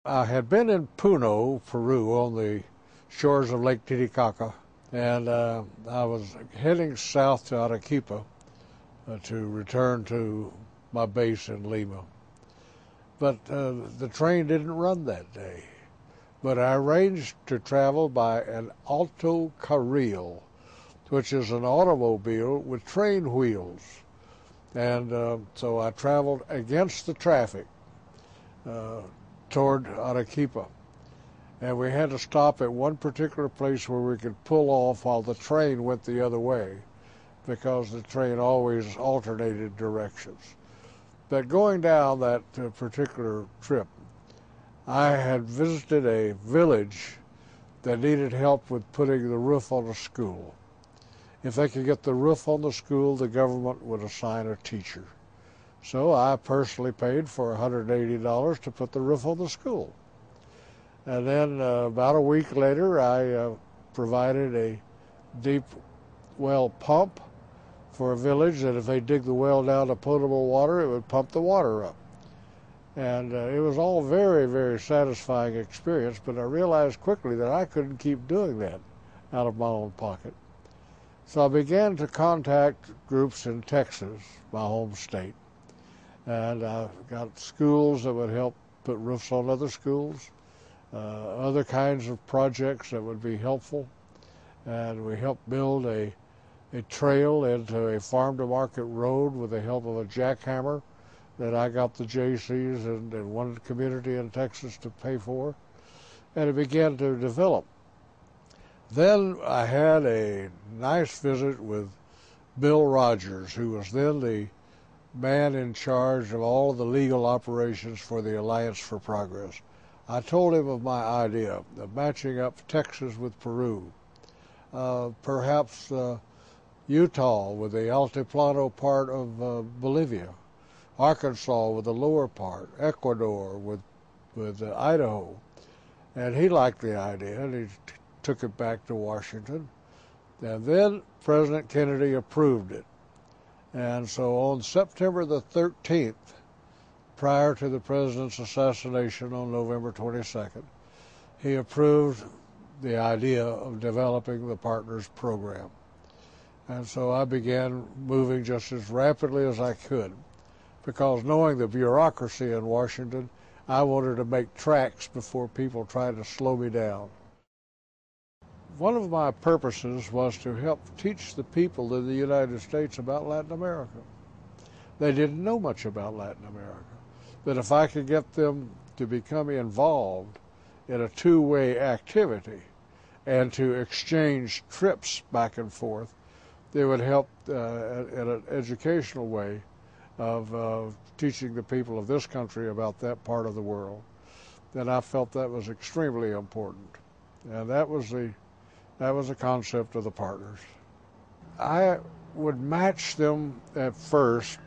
I had been in Puno, Peru, on the shores of Lake Titicaca, and I was heading south to Arequipa to return to my base in Lima. But the train didn't run that day. But I arranged to travel by an autocarril, which is an automobile with train wheels. And so I traveled against the traffic uh, toward Arequipa. And we had to stop at one particular place where we could pull off while the train went the other way, because the train always alternated directions. But going down that particular trip, I had visited a village that needed help with putting the roof on a school. If they could get the roof on the school, the government would assign a teacher. So I personally paid for $180 to put the roof on the school. And then about a week later, I provided a deep well pump for a village that if they dig the well down to potable water, it would pump the water up. And it was all very, very satisfying experience, but I realized quickly that I couldn't keep doing that out of my own pocket. So I began to contact groups in Texas, my home state, and I got schools that would help put roofs on other schools, other kinds of projects that would be helpful, and we helped build a trail into a farm-to-market road with the help of a jackhammer that I got the Jaycees and one community in Texas to pay for, and it began to develop. Then I had a nice visit with Bill Rogers, who was then the man in charge of all of the legal operations for the Alliance for Progress. I told him of my idea of matching up Texas with Peru, perhaps Utah with the Altiplano part of Bolivia, Arkansas with the lower part, Ecuador with Idaho. And he liked the idea, and he took it back to Washington. And then President Kennedy approved it. And so on September the 13th, prior to the president's assassination on November 22nd, he approved the idea of developing the Partners Program. And so I began moving just as rapidly as I could, because knowing the bureaucracy in Washington, I wanted to make tracks before people tried to slow me down. One of my purposes was to help teach the people in the United States about Latin America. They didn't know much about Latin America, but if I could get them to become involved in a two-way activity and to exchange trips back and forth, they would help in an educational way of teaching the people of this country about that part of the world. And I felt that was extremely important. And that was the concept of the partners. I would match them at first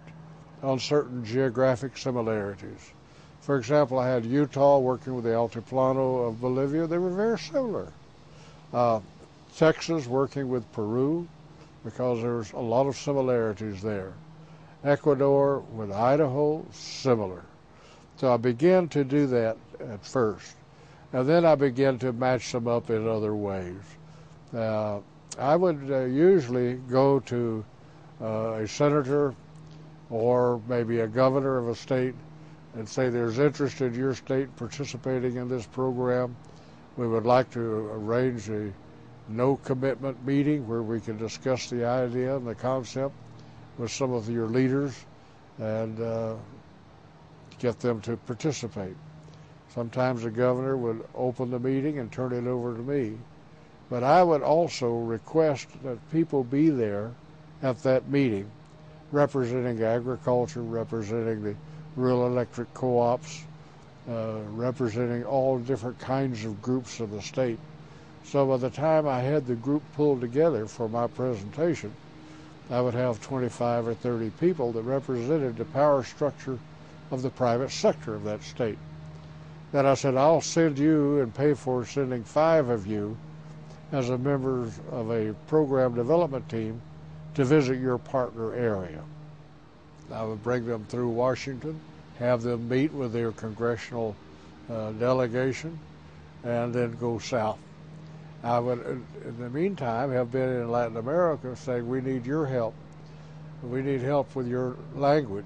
on certain geographic similarities. For example, I had Utah working with the Altiplano of Bolivia. They were very similar. Texas working with Peru, because there's a lot of similarities there. Ecuador with Idaho, similar. So I began to do that at first. And then I began to match them up in other ways. I would usually go to a senator or maybe a governor of a state and say, there's interest in your state participating in this program. We would like to arrange a no-commitment meeting where we can discuss the idea and the concept with some of your leaders and get them to participate. Sometimes the governor would open the meeting and turn it over to me. But I would also request that people be there at that meeting, representing agriculture, representing the rural electric co-ops, representing all different kinds of groups of the state. So by the time I had the group pulled together for my presentation, I would have 25 or 30 people that represented the power structure of the private sector of that state. Then I said, I'll send you and pay for sending 5 of you as a members of a program development team to visit your partner area. I would bring them through Washington, have them meet with their congressional delegation and then go south. I would, in the meantime, have been in Latin America saying, we need your help. We need help with your language,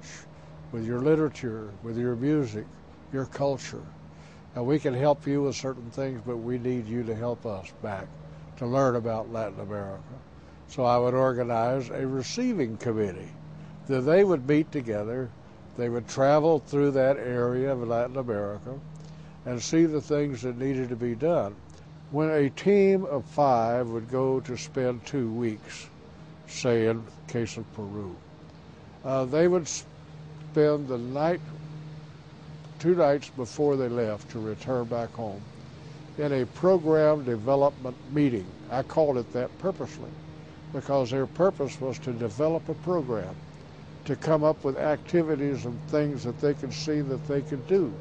with your literature, with your music, your culture. And we can help you with certain things, but we need you to help us back to learn about Latin America. So I would organize a receiving committee that they would meet together. They would travel through that area of Latin America and see the things that needed to be done. When a team of 5 would go to spend 2 weeks, say in the case of Peru, they would spend the night, 2 nights before they left to return back home, in a program development meeting. I called it that purposely, because their purpose was to develop a program, to come up with activities and things that they could see that they could do.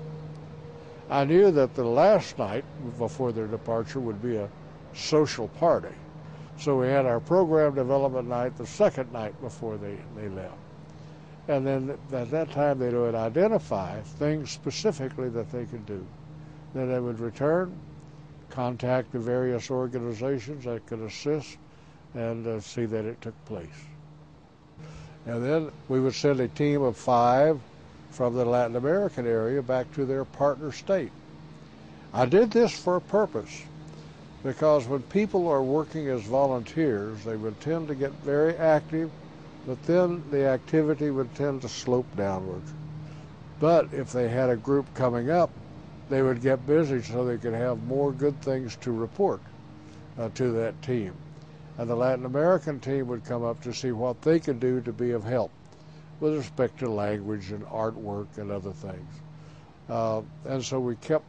I knew that the last night before their departure would be a social party. So we had our program development night the second night before they left. And then at that time they would identify things specifically that they could do. Then they would return, contact the various organizations that could assist, and see that it took place. And then we would send a team of 5 from the Latin American area back to their partner state. I did this for a purpose, because when people are working as volunteers, they would tend to get very active, but then the activity would tend to slope downwards. But if they had a group coming up, they would get busy so they could have more good things to report to that team. And the Latin American team would come up to see what they could do to be of help with respect to language and artwork and other things. And so we kept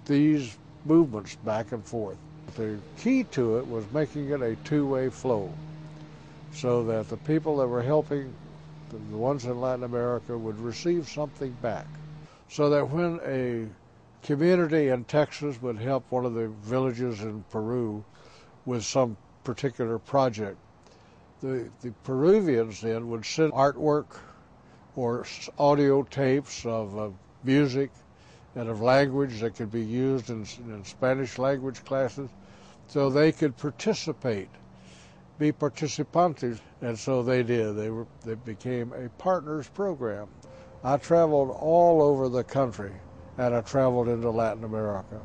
these movements back and forth. The key to it was making it a two-way flow, so that the people that were helping, the ones in Latin America, would receive something back. So that when a community in Texas would help one of the villages in Peru with some particular project, the Peruvians then would send artwork or audio tapes of music and of language that could be used in Spanish language classes, so they could participate, be participantes, and so they did. They became a partners program. I traveled all over the country, and I traveled into Latin America.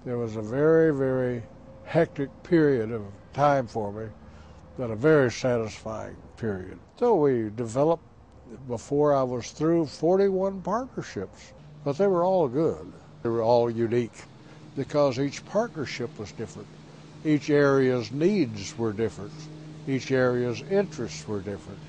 There was a very, very hectic period of time for me, but a very satisfying period. So we developed, before I was through, 41 partnerships, but they were all good. They were all unique because each partnership was different. Each area's needs were different. Each area's interests were different.